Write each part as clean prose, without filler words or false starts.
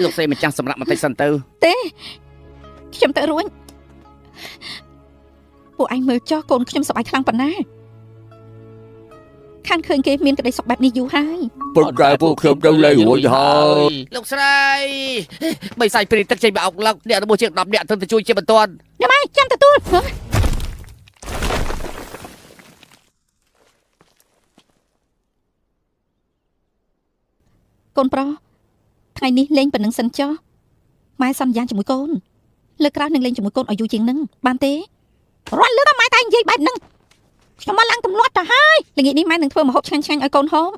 លោកស្រីម្ចាស់សម្រាប់បន្តិចសិនទៅទេខ្ញុំទៅរួចពួកឯងមើលចោះកូនខ្ញុំសប្បាយខ្លាំងប៉ុណ្ណាខានឃើញគេមានក្តីសុខបែបនេះយូរហើយប៉ុន្តែពួកខ្ញុំទៅលេងរួចហើយលោកស្រីបីសាច់ព្រីទឹកចេញមកអុកឡឹកអ្នករបស់ជាង10នាក់ទៅជួយជាបន្ទាន់ញ៉ាំហើយចាំទទួលកូនប្រុសថ្ងៃនេះលេងប៉ុណ្្នឹងសិនចុះម៉ែសន្យាជាមួយកូនលើកក្រោយនឹងលេងជាមួយកូនឲ្យយូរជាងនឹងបានទេរាល់លើកម៉ែតែនិយាយបែបហ្នឹងខ្ញុំមកឡើងទម្លាប់ទៅហើយល្ងាចនេះម៉ែនឹងធ្វើម្ហូបឆ្ងាញ់ៗឲ្យកូនហូប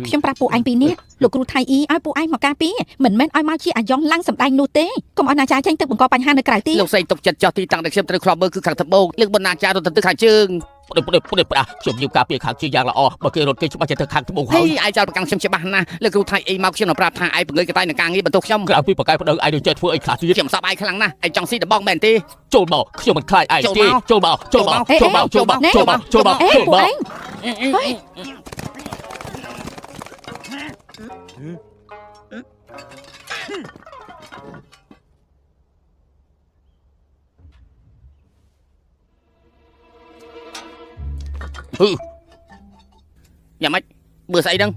ខ្ញុំប្រាប់ពួកឯងពីនេះលោកគ្រូថៃអ៊ីឲ្យពួកឯងមកការពារមិនមែនឲ្យមកជាអាយ៉ងឡើងសម្ដែងនោះទេកុំឲ្យណាចាចេញទៅបង្កបញ្ហានៅក្រៅទីលោកស្រីទុកចិត្តចោះទីតាំងដែលខ្ញុំត្រូវខ្លាប់មើលគឺខាងត្បូងលើកបណ្ណាចារត់ទៅខាងជើងខ្ញុំយូរការពារខាងជើងយ៉ាងល្អបើគេរត់គេច្បាស់ទៅខាងត្បូងហើយឯងចោលប្រកាន់ខ្ញុំច្បាស់ណាស់លោកគ្រូថៃអ៊ីមកខ្ញុំនឹងប្រាប់ថាឯងបង្ើយកតាយនឹងការងារបន្ទោសខ្ញុំក្រៅពីបកកាយប្តឹងឯងនឹងចេះធ្វើអីខ្លះទៀតខ្ញុំសប្បាយខ្លាំងណាស់ឯងចង់ស៊ីដបងមែនទេចូលមកខ្ញុំមិនខ្លាចឯងទេចូលមកយ៉ាងម៉េចមើលស្អីហ្នឹង